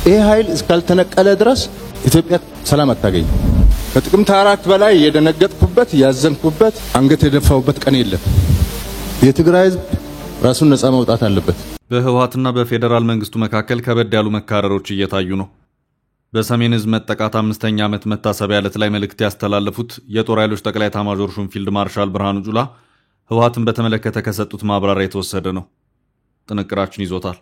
ይሄ ኃይል እስካልተነቀለ ድረስ ኢትዮጵያ ሰላም አታገኝ። ከጥቅምት 4 በላይ የደነገጥኩበት ያዘንኩበት አንገት የደፋውበት ቀን የለም። የትግራይ ህዝብ ራሱን ነፃ ማውጣት አለበት። በህወሓትና በፌደራል መንግስቱ መካከል ከበድ ያሉ መካረሮች እየታዩ ነው። በሰሜን ህዝብ መጠቃት 5ኛ ዓመት መታሰቢያ ዕለት ላይ መልእክት ያስተላለፉት የጦር ኃይሎች ጠቅላይ ኤታማዦር ሹም ፊልድ ማርሻል ብርሃኑ ጁላ ህወሓትን በተመለከተ ከሰጡት ማብራሪያ የተወሰደ ነው። ጥንቅራችን ይዞታል።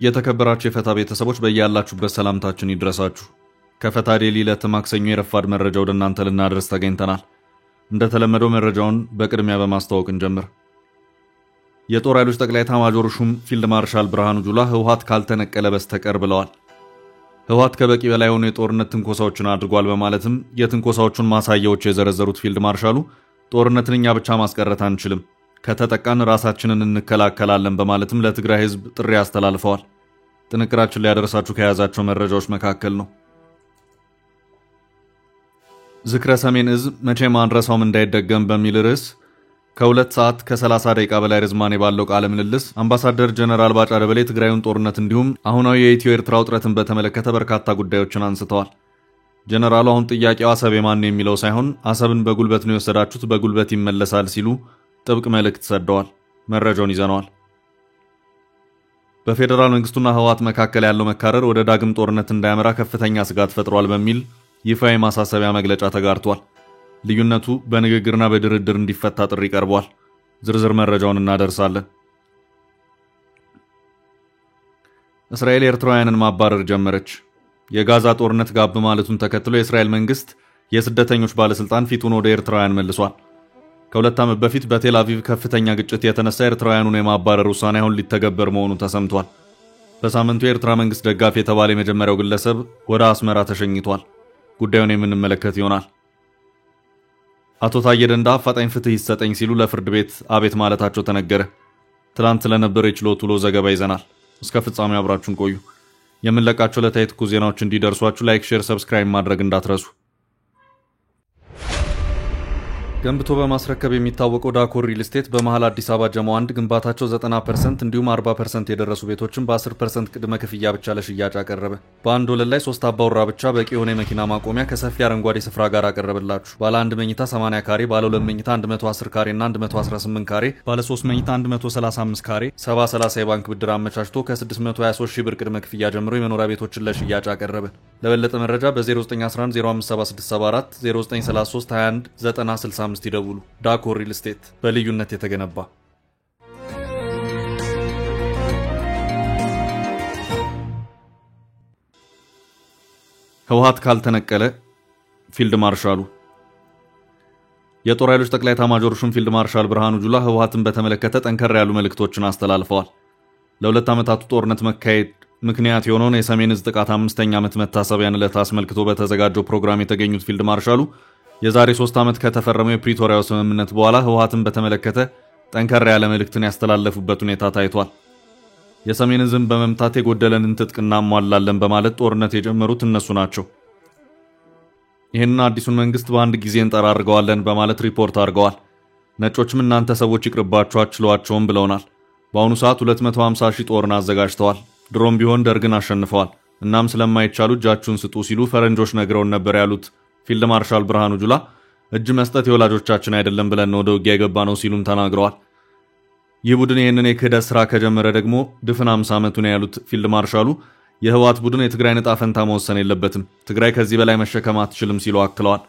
የተከበራችሁ የፈታ ቤተሰቦች በእያላችሁበት ሰላምታችን ይድረሳችሁ። ከፈታ ዴሊ ለማክሰኞ የረፋድ መረጃ ወደ እናንተ ልናደርስ ተገኝተናል። እንደተለመደው መረጃውን በቅድሚያ በማስተዋወቅ እንጀምር። የጦር ኃይሎች ጠቅላይ ኤታማዦር ሹም ፊልድ ማርሻል ብርሃኑ ጁላ ህወሓት ካልተነቀለ በስተቀር ብለዋል። ህወሓት ከበቂ በላይ የሆኑ የጦርነት ትንኮሳዎችን አድርጓል በማለትም የትንኮሳዎቹን ማሳያዎች የዘረዘሩት ፊልድ ማርሻሉ ጦርነትን እኛ ብቻ ማስቀረት አንችልም፣ ከተጠቃን ራሳችንን እንከላከላለን በማለትም ለትግራይ ህዝብ ጥሪ አስተላልፈዋል። ጥንቅራችን ላይ ያደረሳችሁ ከያዛቸው መረጃዎች መካከል ነው። ዝክረ ሰሜን እዝ መቼም አንረሳውም እንዳይደገም በሚል ርዕስ ከ2 ሰዓት ከ30 ደቂቃ በላይ ርዝማኔ ባለው ቃለ ምልልስ አምባሳደር ጀነራል ባጫ ደበሌ ትግራዩን ጦርነት እንዲሁም አሁናዊ የኢትዮ ኤርትራ ውጥረትን በተመለከተ በርካታ ጉዳዮችን አንስተዋል። ጀነራሉ አሁን ጥያቄው አሰብ የማን ነው የሚለው ሳይሆን አሰብን በጉልበት ነው የወሰዳችሁት፣ በጉልበት ይመለሳል ሲሉ ጥብቅ መልእክት ሰደዋል። መረጃውን ይዘናል። በፌደራል መንግስቱና ህወሓት መካከል ያለው መካረር ወደ ዳግም ጦርነት እንዳያመራ ከፍተኛ ስጋት ፈጥሯል በሚል ይፋዊ ማሳሰቢያ መግለጫ ተጋርቷል። ልዩነቱ በንግግርና በድርድር እንዲፈታ ጥሪ ቀርቧል። ዝርዝር መረጃውን እናደርሳለን። እስራኤል ኤርትራውያንን ማባረር ጀመረች። የጋዛ ጦርነት ጋብ ማለቱን ተከትሎ የእስራኤል መንግስት የስደተኞች ባለስልጣን ፊቱን ወደ ኤርትራውያን መልሷል። ከ2 ዓመት በፊት በቴል አቪቭ ከፍተኛ ግጭት የተነሳ ኤርትራውያኑን የማባረር ውሳኔ አሁን ሊተገበር መሆኑ ተሰምቷል። በሳምንቱ የኤርትራ መንግስት ደጋፊ የተባለ የመጀመሪያው ግለሰብ ወደ አስመራ ተሸኝቷል። ጉዳዩን የምንመለከት ይሆናል። አቶ ታዬ ደንደአ አፋጣኝ ፍትህ ይሰጠኝ ሲሉ ለፍርድ ቤት አቤት ማለታቸው ተነገረ። ትላንት ስለነበረው የችሎት ውሎ ዘገባ ይዘናል። እስከ ፍጻሜው አብራችሁን ቆዩ። የምንለቃቸው ዕለታዊ ትኩስ ዜናዎች እንዲደርሷችሁ ላይክ፣ ሼር፣ ሰብስክራይብ ማድረግ እንዳትረሱ። ገንብቶ በማስረከብ የሚታወቀው ዳኮር ሪል ስቴት በመሃል አዲስ አበባ ጀሞ 1 ግንባታቸው 90% እንዲሁም 40% የደረሱ ቤቶችን በ10% ቅድመ ክፍያ ብቻ ለሽያጭ አቀረበ። በአንድ ወለል ላይ 3 አባወራ ብቻ በቂ የሆነ የመኪና ማቆሚያ ከሰፊ አረንጓዴ ስፍራ ጋር አቀረበላችሁ። ባለ 1 መኝታ 80 ካሬ፣ ባለ 2 መኝታ 110 ካሬ እና 118 ካሬ፣ ባለ 3 መኝታ 135 ካሬ 70/30 የባንክ ብድር አመቻችቶ ከ623 ሺህ ብር ቅድመ ክፍያ ጀምሮ የመኖሪያ ቤቶችን ለሽያጭ አቀረበ። ለበለጠ መረጃ በ0911 057674 0933 21 9065 ይደውሉ። ዳኮር ሪል ስቴት በልዩነት የተገነባ። ህወሓት ካልተነቀለ ፊልድ ማርሻሉ የጦር ኃይሎች ጠቅላይ ኤታማዦር ሹም ፊልድ ማርሻል ብርሃኑ ጁላ ህወሓትን በተመለከተ ጠንከር ያሉ መልእክቶችን አስተላልፈዋል። ለ2 ዓመታቱ ጦርነት መካሄድ ምክንያት የሆነውን የሰሜን እዝ ጥቃት 5ኛ ዓመት መታሰቢያን ዕለት አስመልክቶ በተዘጋጀው ፕሮግራም የተገኙት ፊልድ ማርሻሉ የዛሬ 3 ዓመት ከተፈረመው የፕሪቶሪያው ስምምነት በኋላ ህወሓትን በተመለከተ ጠንከር ያለ መልእክትን ያስተላለፉበት ሁኔታ ታይቷል። የሰሜን እዝን በመምታት የጎደለንን ትጥቅ እናሟላለን በማለት ጦርነት የጀመሩት እነሱ ናቸው። ይህንን አዲሱን መንግስት በአንድ ጊዜ እንጠራርገዋለን በማለት ሪፖርት አድርገዋል። ነጮችም እናንተ ሰዎች ይቅርባችሁ አችሏቸውም ብለውናል። በአሁኑ ሰዓት 250 ሺህ ጦርን አዘጋጅተዋል። ድሮም ቢሆን ደርግን አሸንፈዋል። እናም ስለማይቻሉ እጃችሁን ስጡ ሲሉ ፈረንጆች ነግረውን ነበር ያሉት ፊልድ ማርሻል ብርሃኑ ጁላ እጅ መስጠት የወላጆቻችን አይደለም ብለን ወደ ውጊያ የገባ ነው ሲሉም ተናግረዋል። ይህ ቡድን ይህንን የክህደት ስራ ከጀመረ ደግሞ ድፍን 50 ዓመቱ ነው ያሉት ፊልድ ማርሻሉ የህወሓት ቡድን የትግራይ ዕጣ ፈንታ መወሰን የለበትም፣ ትግራይ ከዚህ በላይ መሸከም አትችልም ሲሉ አክለዋል።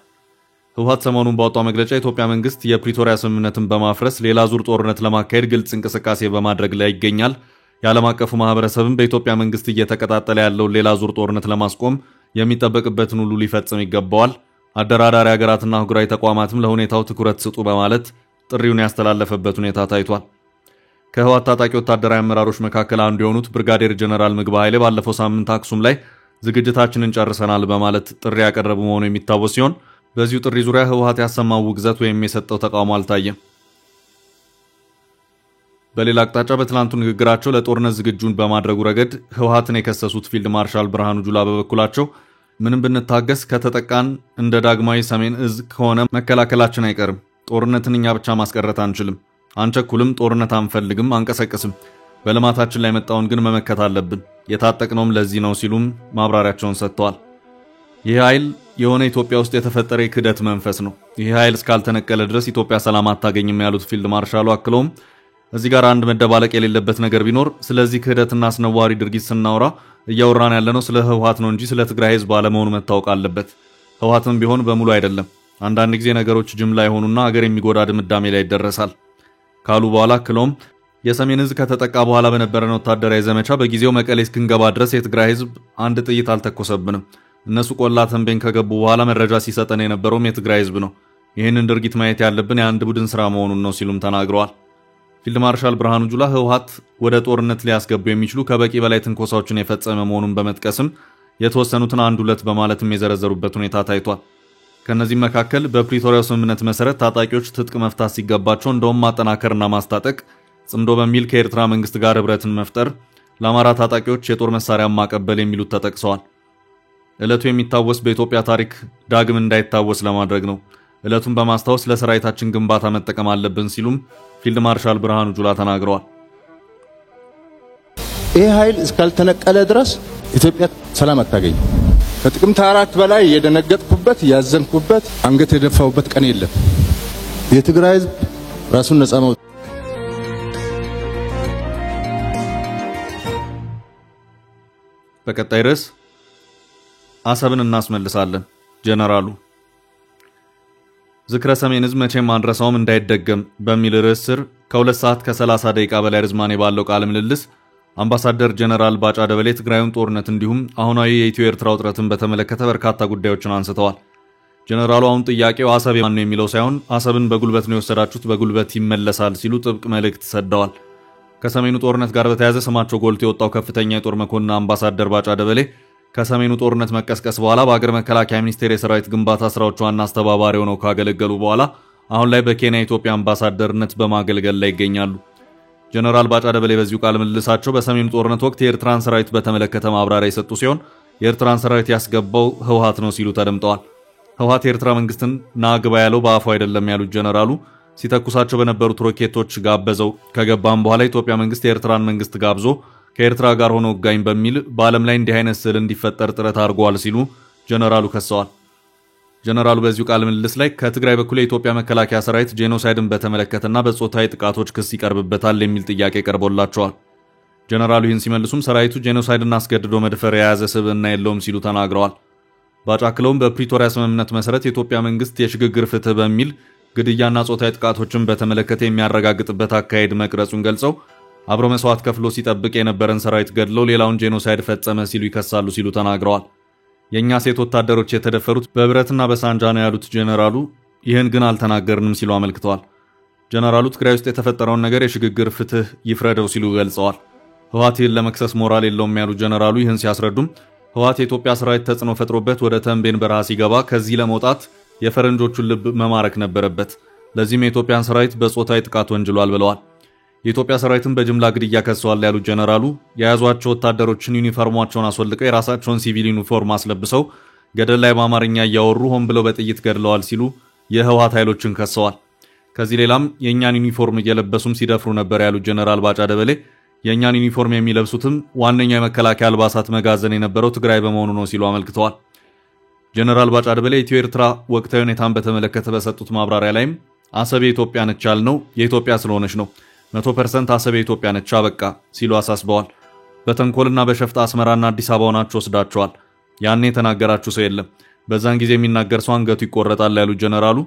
ህወሓት ሰሞኑን ባወጣው መግለጫ የኢትዮጵያ መንግስት የፕሪቶሪያ ስምምነትን በማፍረስ ሌላ ዙር ጦርነት ለማካሄድ ግልጽ እንቅስቃሴ በማድረግ ላይ ይገኛል። የዓለም አቀፉ ማህበረሰብም በኢትዮጵያ መንግስት እየተቀጣጠለ ያለውን ሌላ ዙር ጦርነት ለማስቆም የሚጠበቅበትን ሁሉ ሊፈጽም ይገባዋል። አደራዳሪ ሀገራትና አህጉራዊ ተቋማትም ለሁኔታው ትኩረት ስጡ በማለት ጥሪውን ያስተላለፈበት ሁኔታ ታይቷል። ከህወሓት ታጣቂ ወታደራዊ አመራሮች መካከል አንዱ የሆኑት ብርጋዴር ጀነራል ምግባ ኃይሌ ባለፈው ሳምንት አክሱም ላይ ዝግጅታችንን ጨርሰናል በማለት ጥሪ ያቀረቡ መሆኑ የሚታወስ ሲሆን በዚሁ ጥሪ ዙሪያ ህወሓት ያሰማው ውግዘት ወይም የሰጠው ተቃውሞ አልታየም። በሌላ አቅጣጫ በትላንቱ ንግግራቸው ለጦርነት ዝግጁን በማድረጉ ረገድ ህወሓትን የከሰሱት ፊልድ ማርሻል ብርሃኑ ጁላ በበኩላቸው ምንም ብንታገስ ከተጠቃን እንደ ዳግማዊ ሰሜን እዝ ከሆነ መከላከላችን አይቀርም። ጦርነትን እኛ ብቻ ማስቀረት አንችልም። አንቸኩልም፣ ጦርነት አንፈልግም፣ አንቀሰቅስም። በልማታችን ላይ መጣውን ግን መመከት አለብን። የታጠቅነውም ለዚህ ነው ሲሉም ማብራሪያቸውን ሰጥተዋል። ይህ ኃይል የሆነ ኢትዮጵያ ውስጥ የተፈጠረ የክህደት መንፈስ ነው። ይህ ኃይል እስካልተነቀለ ድረስ ኢትዮጵያ ሰላም አታገኝም ያሉት ፊልድ ማርሻሉ አክለውም እዚህ ጋር አንድ መደባለቅ የሌለበት ነገር ቢኖር ስለዚህ ክህደትና አስነዋሪ ድርጊት ስናወራ እያወራን ያለነው ስለ ህወሓት ነው እንጂ ስለ ትግራይ ህዝብ አለመሆኑ መታወቅ አለበት። ህወሓትም ቢሆን በሙሉ አይደለም። አንዳንድ ጊዜ ነገሮች ጅምላ የሆኑና ሀገር የሚጎዳ ድምዳሜ ላይ ይደረሳል ካሉ በኋላ አክለውም የሰሜን እዝ ከተጠቃ በኋላ በነበረን ወታደራዊ ዘመቻ በጊዜው መቀሌ እስክንገባ ድረስ የትግራይ ህዝብ አንድ ጥይት አልተኮሰብንም። እነሱ ቆላ ተንቤን ከገቡ በኋላ መረጃ ሲሰጠን የነበረውም የትግራይ ህዝብ ነው። ይህንን ድርጊት ማየት ያለብን የአንድ ቡድን ስራ መሆኑን ነው ሲሉም ተናግረዋል። ፊልድ ማርሻል ብርሃኑ ጁላ ህወሓት ወደ ጦርነት ሊያስገቡ የሚችሉ ከበቂ በላይ ትንኮሳዎችን የፈጸመ መሆኑን በመጥቀስም የተወሰኑትን አንድ ሁለት በማለትም የዘረዘሩበት ሁኔታ ታይቷል። ከነዚህም መካከል በፕሪቶሪያው ስምምነት መሰረት ታጣቂዎች ትጥቅ መፍታት ሲገባቸው እንደውም ማጠናከርና ማስታጠቅ፣ ጽምዶ በሚል ከኤርትራ መንግስት ጋር ህብረትን መፍጠር፣ ለአማራ ታጣቂዎች የጦር መሳሪያ ማቀበል የሚሉት ተጠቅሰዋል። ዕለቱ የሚታወስ በኢትዮጵያ ታሪክ ዳግም እንዳይታወስ ለማድረግ ነው። ዕለቱን በማስታወስ ለሰራዊታችን ግንባታ መጠቀም አለብን ሲሉም ፊልድ ማርሻል ብርሃኑ ጁላ ተናግረዋል። ይህ ኃይል እስካልተነቀለ ድረስ ኢትዮጵያ ሰላም አታገኝ። ከጥቅምት 4 በላይ የደነገጥኩበት ያዘንኩበት አንገት የደፋውበት ቀን የለም። የትግራይ ህዝብ ራሱን ነፃ ማውጣት በቀጣይ ርዕስ አሰብን እናስመልሳለን ጀነራሉ ዝክረ ሰሜን ህዝብ መቼም አንረሳውም እንዳይደገም በሚል ርዕስ ስር ከ2 ሰዓት ከ30 ደቂቃ በላይ ርዝማኔ ባለው ቃለ ምልልስ አምባሳደር ጀነራል ባጫ ደበሌ ትግራዩን ጦርነት እንዲሁም አሁናዊ የኢትዮ ኤርትራ ውጥረትን በተመለከተ በርካታ ጉዳዮችን አንስተዋል። ጀነራሉ አሁን ጥያቄው አሰብ ማን ነው የሚለው ሳይሆን አሰብን በጉልበት ነው የወሰዳችሁት፣ በጉልበት ይመለሳል ሲሉ ጥብቅ መልእክት ሰደዋል። ከሰሜኑ ጦርነት ጋር በተያያዘ ስማቸው ጎልቶ የወጣው ከፍተኛ የጦር መኮንን አምባሳደር ባጫ ደበሌ ከሰሜኑ ጦርነት መቀስቀስ በኋላ በአገር መከላከያ ሚኒስቴር የሰራዊት ግንባታ ስራዎች ዋና አስተባባሪ ሆነው ካገለገሉ በኋላ አሁን ላይ በኬንያ ኢትዮጵያ አምባሳደርነት በማገልገል ላይ ይገኛሉ። ጀነራል ባጫ ደበሌ በዚሁ ቃለ ምልልሳቸው በሰሜኑ ጦርነት ወቅት የኤርትራን ሰራዊት በተመለከተ ማብራሪያ የሰጡ ሲሆን የኤርትራን ሰራዊት ያስገባው ህወሓት ነው ሲሉ ተደምጠዋል። ህወሓት የኤርትራ መንግስትን ናግባ ያለው በአፉ አይደለም ያሉት ጀነራሉ ሲተኩሳቸው በነበሩት ሮኬቶች ጋበዘው ከገባም በኋላ የኢትዮጵያ መንግስት የኤርትራን መንግስት ጋብዞ ከኤርትራ ጋር ሆኖ ጋኝ በሚል በዓለም ላይ እንዲህ አይነት ስዕል እንዲፈጠር ጥረት አድርጓል ሲሉ ጀነራሉ ከሰዋል። ጀነራሉ በዚሁ ቃለ ምልልስ ላይ ከትግራይ በኩል የኢትዮጵያ መከላከያ ሰራዊት ጄኖሳይድን በተመለከተና በጾታዊ ጥቃቶች ክስ ይቀርብበታል የሚል ጥያቄ ቀርቦላቸዋል። ጀነራሉ ይህን ሲመልሱም ሰራዊቱ ጄኖሳይድን አስገድዶ መድፈር የያዘ ስብዕና የለውም ሲሉ ተናግረዋል። ባጫክለውም በፕሪቶሪያ ስምምነት መሰረት የኢትዮጵያ መንግስት የሽግግር ፍትህ በሚል ግድያና ጾታዊ ጥቃቶችን በተመለከተ የሚያረጋግጥበት አካሄድ መቅረጹን ገልጸው አብሮ መስዋዕት ከፍሎ ሲጠብቅ የነበረን ሰራዊት ገድለው ሌላውን ጄኖሳይድ ፈጸመ ሲሉ ይከሳሉ ሲሉ ተናግረዋል። የኛ ሴት ወታደሮች የተደፈሩት በብረትና በሳንጃ ነው ያሉት ጀነራሉ ይህን ግን አልተናገርንም ሲሉ አመልክተዋል። ጀነራሉ ትግራይ ውስጥ የተፈጠረውን ነገር የሽግግር ፍትህ ይፍረደው ሲሉ ገልጸዋል። ህወሓት ይህን ለመክሰስ ሞራል የለውም ያሉት ጀነራሉ ይህን ሲያስረዱም ህወሓት የኢትዮጵያ ሰራዊት ተጽዕኖ ፈጥሮበት ወደ ተንቤን በረሃ ሲገባ ከዚህ ለመውጣት የፈረንጆቹን ልብ መማረክ ነበረበት። ለዚህም የኢትዮጵያን ሰራዊት በጾታዊ ጥቃት ወንጅሏል ብለዋል። የኢትዮጵያ ሰራዊትን በጅምላ ግድያ ከሰዋል ያሉት ጀነራሉ የያዟቸው ወታደሮችን ዩኒፎርማቸውን አስወልቀው የራሳቸውን ሲቪል ዩኒፎርም አስለብሰው ገደል ላይ በአማርኛ እያወሩ ሆን ብለው በጥይት ገድለዋል ሲሉ የህወሓት ኃይሎችን ከሰዋል። ከዚህ ሌላም የእኛን ዩኒፎርም እየለበሱም ሲደፍሩ ነበር ያሉት ጀነራል ባጫ ደበሌ የእኛን ዩኒፎርም የሚለብሱትም ዋነኛው የመከላከያ አልባሳት መጋዘን የነበረው ትግራይ በመሆኑ ነው ሲሉ አመልክተዋል። ጀነራል ባጫ ደበሌ ኢትዮ ኤርትራ ወቅታዊ ሁኔታን በተመለከተ በሰጡት ማብራሪያ ላይም አሰብ የኢትዮጵያ ነች ያልነው የኢትዮጵያ ስለሆነች ነው 100% አሰብ የኢትዮጵያ ነች አበቃ ሲሉ አሳስበዋል። በተንኮልና በሸፍጥ አስመራና አዲስ አበባ ሆናችሁ ወስዳችኋል። ያኔ የተናገራችሁ ሰው የለም። በዛን ጊዜ የሚናገር ሰው አንገቱ ይቆረጣል ያሉት ጀነራሉ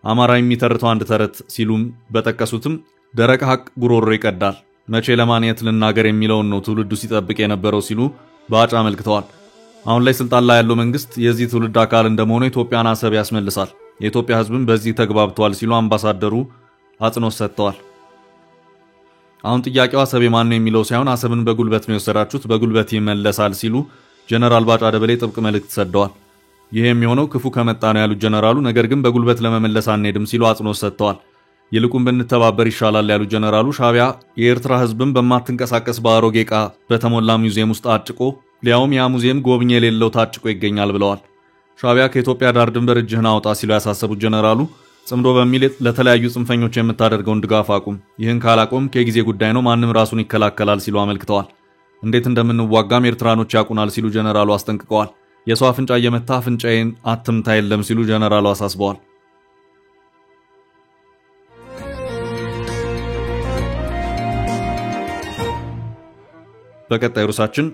አማራ የሚተርተው አንድ ተረት ሲሉም በጠቀሱትም ደረቅ ሀቅ ጉሮሮ ይቀዳል፣ መቼ ለማንየት ልናገር የሚለውን ነው ትውልዱ ሲጠብቅ የነበረው ሲሉ ባጫ አመልክተዋል። አሁን ላይ ስልጣን ላይ ያለው መንግስት የዚህ ትውልድ አካል እንደመሆኑ ኢትዮጵያን አሰብ ያስመልሳል፣ የኢትዮጵያ ህዝብም በዚህ ተግባብቷል ሲሉ አምባሳደሩ አጽንኦት ሰጥተዋል። አሁን ጥያቄው አሰብ ማን ነው የሚለው ሳይሆን አሰብን በጉልበት ነው የወሰዳችሁት፣ በጉልበት ይመለሳል ሲሉ ጀነራል ባጫ ደበሌ ጥብቅ መልእክት ሰደዋል። ይህ የሚሆነው ክፉ ከመጣ ነው ያሉት ጀነራሉ ነገር ግን በጉልበት ለመመለስ አንሄድም ሲሉ አጽንኦት ሰጥተዋል። ይልቁን ብንተባበር ይሻላል ያሉ ጀነራሉ ሻዕቢያ የኤርትራ ህዝብን በማትንቀሳቀስ በአሮጌ ዕቃ በተሞላ ሙዚየም ውስጥ አጭቆ ሊያውም ያ ሙዚየም ጎብኚ የሌለው ታጭቆ ይገኛል ብለዋል። ሻዕቢያ ከኢትዮጵያ ዳር ድንበር እጅህን አውጣ ሲሉ ያሳሰቡት ጀነራሉ ጽምዶ በሚል ለተለያዩ ጽንፈኞች የምታደርገውን ድጋፍ አቁም፣ ይህን ካላቆም ከጊዜ ጉዳይ ነው፣ ማንም ራሱን ይከላከላል ሲሉ አመልክተዋል። እንዴት እንደምንዋጋም ኤርትራኖች ያቁናል ሲሉ ጀነራሉ አስጠንቅቀዋል። የሰው አፍንጫ እየመታ አፍንጫዬን አትምታ የለም ሲሉ ጀነራሉ አሳስበዋል። በቀጣይ ርዕሳችን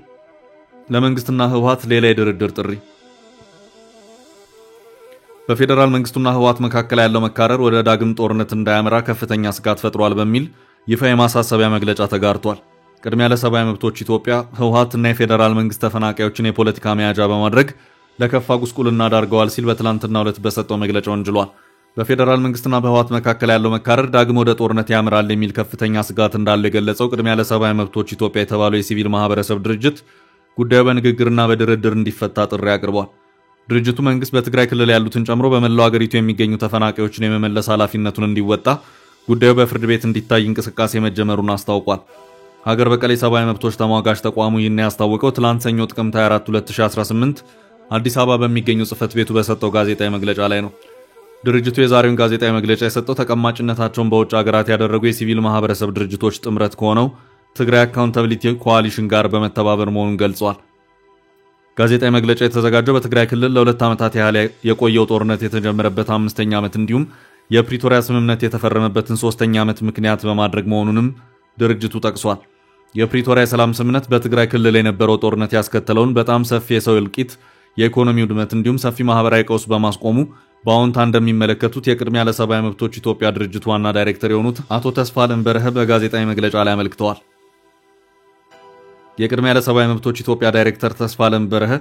ለመንግስትና ህወሓት ሌላ የድርድር ጥሪ። በፌደራል መንግስቱና ህወሓት መካከል ያለው መካረር ወደ ዳግም ጦርነት እንዳያመራ ከፍተኛ ስጋት ፈጥሯል በሚል ይፋ የማሳሰቢያ መግለጫ ተጋርቷል። ቅድሚያ ለሰብአዊ መብቶች ኢትዮጵያ ህወሓትና የፌደራል መንግስት ተፈናቃዮችን የፖለቲካ መያዣ በማድረግ ለከፋ ጉስቁልና ዳርገዋል ሲል በትላንትናው ዕለት በሰጠው መግለጫ ወንጅሏል። በፌደራል መንግስትና በህወሓት መካከል ያለው መካረር ዳግም ወደ ጦርነት ያመራል የሚል ከፍተኛ ስጋት እንዳለው የገለጸው ቅድሚያ ለሰብአዊ መብቶች ኢትዮጵያ የተባለው የሲቪል ማህበረሰብ ድርጅት ጉዳዩ በንግግርና በድርድር እንዲፈታ ጥሪ አቅርቧል። ድርጅቱ መንግስት በትግራይ ክልል ያሉትን ጨምሮ በመላው ሀገሪቱ የሚገኙ ተፈናቃዮችን የመመለስ ኃላፊነቱን እንዲወጣ ጉዳዩ በፍርድ ቤት እንዲታይ እንቅስቃሴ መጀመሩን አስታውቋል። ሀገር በቀል የሰብአዊ መብቶች ተሟጋች ተቋሙ ይህን ያስታወቀው ትላንት ሰኞ ጥቅምት 24 2018 አዲስ አበባ በሚገኘው ጽህፈት ቤቱ በሰጠው ጋዜጣዊ መግለጫ ላይ ነው። ድርጅቱ የዛሬውን ጋዜጣዊ መግለጫ የሰጠው ተቀማጭነታቸውን በውጭ ሀገራት ያደረጉ የሲቪል ማህበረሰብ ድርጅቶች ጥምረት ከሆነው ትግራይ አካውንታቢሊቲ ኮአሊሽን ጋር በመተባበር መሆኑን ገልጿል። ጋዜጣዊ መግለጫ የተዘጋጀው በትግራይ ክልል ለ2 ዓመታት ያህል የቆየው ጦርነት የተጀመረበት 5ኛ ዓመት እንዲሁም የፕሪቶሪያ ስምምነት የተፈረመበትን 3ኛ ዓመት ምክንያት በማድረግ መሆኑንም ድርጅቱ ጠቅሷል። የፕሪቶሪያ የሰላም ስምምነት በትግራይ ክልል የነበረው ጦርነት ያስከተለውን በጣም ሰፊ የሰው እልቂት፣ የኢኮኖሚ ውድመት እንዲሁም ሰፊ ማህበራዊ ቀውስ በማስቆሙ በአዎንታ እንደሚመለከቱት የቅድሚያ ለሰብአዊ መብቶች ኢትዮጵያ ድርጅት ዋና ዳይሬክተር የሆኑት አቶ ተስፋለም በረሀ በጋዜጣዊ መግለጫ ላይ አመልክተዋል። የቅድሚያ ለሰብአዊ መብቶች ኢትዮጵያ ዳይሬክተር ተስፋለም በረሀ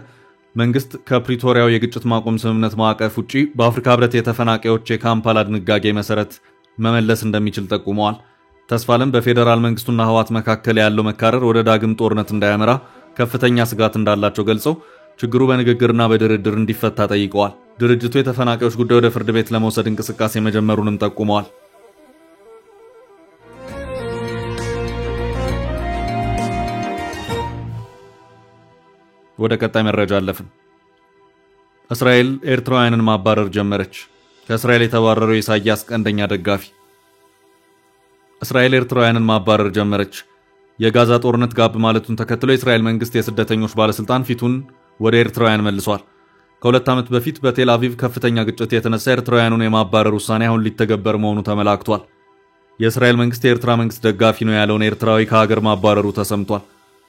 መንግስት ከፕሪቶሪያው የግጭት ማቆም ስምምነት ማዕቀፍ ውጪ በአፍሪካ ህብረት የተፈናቃዮች የካምፓላ ድንጋጌ መሰረት መመለስ እንደሚችል ጠቁመዋል። ተስፋለም በፌዴራል መንግስቱና ህወሓት መካከል ያለው መካረር ወደ ዳግም ጦርነት እንዳያመራ ከፍተኛ ስጋት እንዳላቸው ገልጸው ችግሩ በንግግርና በድርድር እንዲፈታ ጠይቀዋል። ድርጅቱ የተፈናቃዮች ጉዳይ ወደ ፍርድ ቤት ለመውሰድ እንቅስቃሴ መጀመሩንም ጠቁመዋል። ወደ ቀጣይ መረጃ አለፍን። እስራኤል ኤርትራውያንን ማባረር ጀመረች። ከእስራኤል የተባረረው ኢሳያስ ቀንደኛ ደጋፊ። እስራኤል ኤርትራውያንን ማባረር ጀመረች። የጋዛ ጦርነት ጋብ ማለቱን ተከትሎ የእስራኤል መንግስት የስደተኞች ባለስልጣን ፊቱን ወደ ኤርትራውያን መልሷል። ከ2 ዓመት በፊት በቴል አቪቭ ከፍተኛ ግጭት የተነሳ ኤርትራውያኑን የማባረር ውሳኔ አሁን ሊተገበር መሆኑ ተመላክቷል። የእስራኤል መንግስት የኤርትራ መንግስት ደጋፊ ነው ያለውን ኤርትራዊ ከሀገር ማባረሩ ተሰምቷል።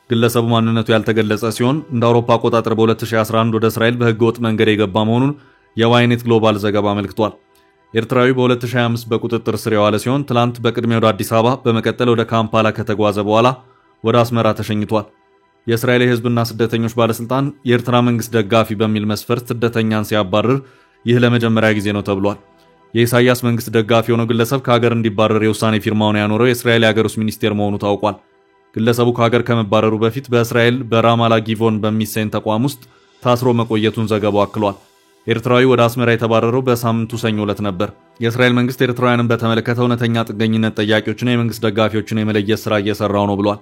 ግለሰቡ ማንነቱ ያልተገለጸ ሲሆን እንደ አውሮፓ አቆጣጠር በ2011 ወደ እስራኤል በህገወጥ መንገድ የገባ መሆኑን የዋይኔት ግሎባል ዘገባ አመልክቷል። ኤርትራዊ በ2025 በቁጥጥር ስር የዋለ ሲሆን ትላንት በቅድሚያ ወደ አዲስ አበባ በመቀጠል ወደ ካምፓላ ከተጓዘ በኋላ ወደ አስመራ ተሸኝቷል። የእስራኤል የህዝብና ስደተኞች ባለስልጣን የኤርትራ መንግስት ደጋፊ በሚል መስፈርት ስደተኛን ሲያባርር ይህ ለመጀመሪያ ጊዜ ነው ተብሏል። የኢሳያስ መንግስት ደጋፊ የሆነው ግለሰብ ከሀገር እንዲባረር የውሳኔ ፊርማውን ያኖረው የእስራኤል የሀገር ውስጥ ሚኒስቴር መሆኑ ታውቋል። ግለሰቡ ከሀገር ከመባረሩ በፊት በእስራኤል በራማላ ጊቮን በሚሰኝ ተቋም ውስጥ ታስሮ መቆየቱን ዘገባው አክሏል። ኤርትራዊ ወደ አስመራ የተባረረው በሳምንቱ ሰኞ ዕለት ነበር። የእስራኤል መንግስት ኤርትራውያንን በተመለከተ እውነተኛ ጥገኝነት ጠያቂዎችና የመንግስት ደጋፊዎችን የመለየት ስራ እየሰራው ነው ብሏል።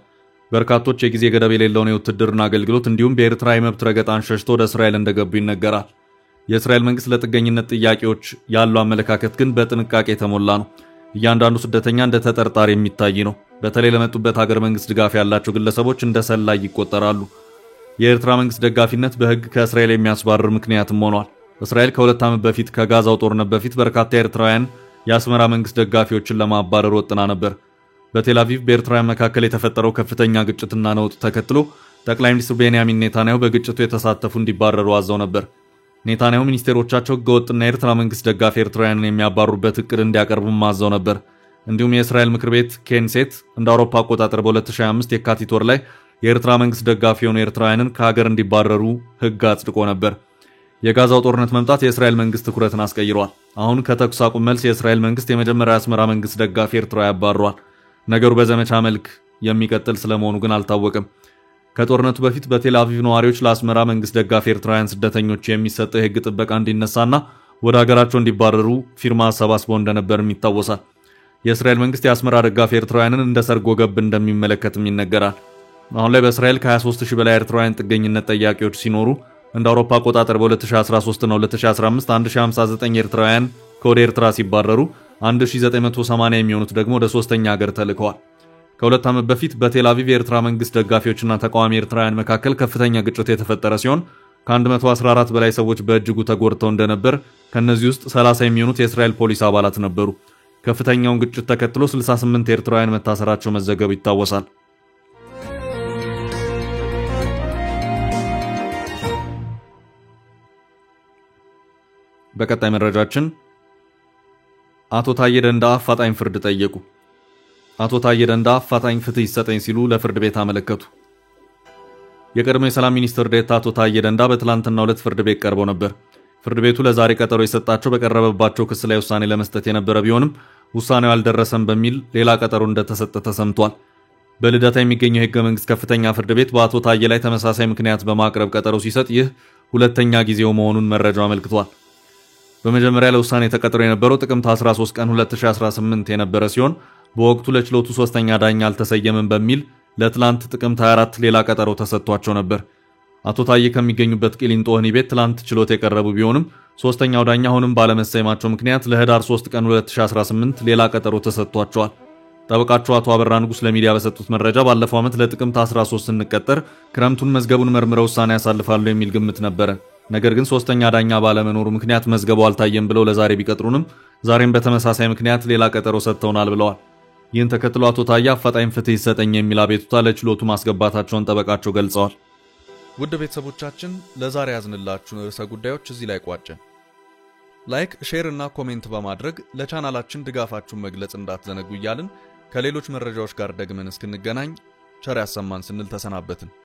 በርካቶች የጊዜ ገደብ የሌለውን የውትድርና አገልግሎት እንዲሁም በኤርትራ የመብት ረገጣን ሸሽቶ ወደ እስራኤል እንደገቡ ይነገራል። የእስራኤል መንግስት ለጥገኝነት ጥያቄዎች ያለው አመለካከት ግን በጥንቃቄ የተሞላ ነው። እያንዳንዱ ስደተኛ እንደ ተጠርጣሪ የሚታይ ነው። በተለይ ለመጡበት ሀገር መንግስት ድጋፍ ያላቸው ግለሰቦች እንደ ሰላይ ይቆጠራሉ። የኤርትራ መንግስት ደጋፊነት በህግ ከእስራኤል የሚያስባርር ምክንያትም ሆኗል። እስራኤል ከ2 ዓመት በፊት ከጋዛው ጦርነት በፊት በርካታ ኤርትራውያን የአስመራ መንግስት ደጋፊዎችን ለማባረር ወጥና ነበር። በቴል አቪቭ በኤርትራውያን መካከል የተፈጠረው ከፍተኛ ግጭትና ነውጥ ተከትሎ ጠቅላይ ሚኒስትር ቤንያሚን ኔታንያሁ በግጭቱ የተሳተፉ እንዲባረሩ አዘው ነበር። ኔታንያሁ ሚኒስቴሮቻቸው ህገወጥና የኤርትራ መንግስት ደጋፊ ኤርትራውያንን የሚያባሩበት እቅድ እንዲያቀርቡም አዘው ነበር። እንዲሁም የእስራኤል ምክር ቤት ኬንሴት እንደ አውሮፓ አቆጣጠር በ2025 የካቲት ወር ላይ የኤርትራ መንግስት ደጋፊ የሆኑ ኤርትራውያንን ከሀገር እንዲባረሩ ህግ አጽድቆ ነበር። የጋዛው ጦርነት መምጣት የእስራኤል መንግስት ትኩረትን አስቀይሯል። አሁን ከተኩስ አቁም መልስ የእስራኤል መንግስት የመጀመሪያ አስመራ መንግስት ደጋፊ ኤርትራዊ ያባረዋል። ነገሩ በዘመቻ መልክ የሚቀጥል ስለመሆኑ ግን አልታወቀም። ከጦርነቱ በፊት በቴል አቪቭ ነዋሪዎች ለአስመራ መንግስት ደጋፊ ኤርትራውያን ስደተኞች የሚሰጠው የህግ ጥበቃ እንዲነሳና ወደ ሀገራቸው እንዲባረሩ ፊርማ አሰባስበው እንደነበርም ይታወሳል። የእስራኤል መንግስት የአስመራ ደጋፊ ኤርትራውያንን እንደ ሰርጎ ገብ እንደሚመለከትም ይነገራል። አሁን ላይ በእስራኤል ከ23000 በላይ ኤርትራውያን ጥገኝነት ጠያቂዎች ሲኖሩ እንደ አውሮፓ አቆጣጠር በ2013 እና 2015 1059 ኤርትራውያን ከወደ ኤርትራ ሲባረሩ 1980 የሚሆኑት ደግሞ ወደ ሶስተኛ ሀገር ተልከዋል። ከሁለት ዓመት በፊት በቴል አቪቭ የኤርትራ መንግስት ደጋፊዎችና ተቃዋሚ ኤርትራውያን መካከል ከፍተኛ ግጭት የተፈጠረ ሲሆን ከ114 በላይ ሰዎች በእጅጉ ተጎድተው እንደነበር፣ ከነዚህ ውስጥ 30 የሚሆኑት የእስራኤል ፖሊስ አባላት ነበሩ። ከፍተኛውን ግጭት ተከትሎ 68 ኤርትራውያን መታሰራቸው መዘገቡ ይታወሳል። በቀጣይ መረጃችን አቶ ታዬ ደንደአ አፋጣኝ ፍርድ ጠየቁ። አቶ ታዬ ደንደአ አፋጣኝ ፍትህ ይሰጠኝ ሲሉ ለፍርድ ቤት አመለከቱ። የቀድሞ የሰላም ሚኒስትር ዴኤታ አቶ ታዬ ደንደአ በትላንትናው ዕለት ፍርድ ቤት ቀርበው ነበር። ፍርድ ቤቱ ለዛሬ ቀጠሮ የሰጣቸው በቀረበባቸው ክስ ላይ ውሳኔ ለመስጠት የነበረ ቢሆንም ውሳኔው አልደረሰም በሚል ሌላ ቀጠሮ እንደተሰጠ ተሰምቷል። በልደታ የሚገኘው የሕገ መንግስት ከፍተኛ ፍርድ ቤት በአቶ ታዬ ላይ ተመሳሳይ ምክንያት በማቅረብ ቀጠሮ ሲሰጥ ይህ ሁለተኛ ጊዜው መሆኑን መረጃው አመልክቷል። በመጀመሪያ ለውሳኔ ተቀጥሮ የነበረው ጥቅምት 13 ቀን 2018 የነበረ ሲሆን በወቅቱ ለችሎቱ ሶስተኛ ዳኛ አልተሰየመም በሚል ለትላንት ጥቅምት 24 ሌላ ቀጠሮ ተሰጥቷቸው ነበር። አቶ ታዬ ከሚገኙበት ቂሊንጦ ወህኒ ቤት ትላንት ችሎት የቀረቡ ቢሆንም ሶስተኛው ዳኛ አሁንም ባለመሰየማቸው ምክንያት ለህዳር 3 ቀን 2018 ሌላ ቀጠሮ ተሰጥቷቸዋል። ጠበቃቸው አቶ አበራ ንጉስ ለሚዲያ በሰጡት መረጃ ባለፈው ዓመት ለጥቅምት 13 ስንቀጠር ክረምቱን መዝገቡን መርምረው ውሳኔ ያሳልፋሉ የሚል ግምት ነበረ። ነገር ግን ሶስተኛ ዳኛ ባለመኖሩ ምክንያት መዝገቡ አልታየም ብለው ለዛሬ ቢቀጥሩንም ዛሬም በተመሳሳይ ምክንያት ሌላ ቀጠሮ ሰጥተውናል ብለዋል። ይህን ተከትሎ አቶ ታዬ አፋጣኝ ፍትህ ይሰጠኝ የሚል አቤቱታ ለችሎቱ ማስገባታቸውን ጠበቃቸው ገልጸዋል። ውድ ቤተሰቦቻችን ለዛሬ ያዝንላችሁ ርዕሰ ጉዳዮች እዚህ ላይ ቋጨን። ላይክ፣ ሼር እና ኮሜንት በማድረግ ለቻናላችን ድጋፋችሁን መግለጽ እንዳትዘነጉ እያልን ከሌሎች መረጃዎች ጋር ደግመን እስክንገናኝ ቸር ያሰማን ስንል ተሰናበትን።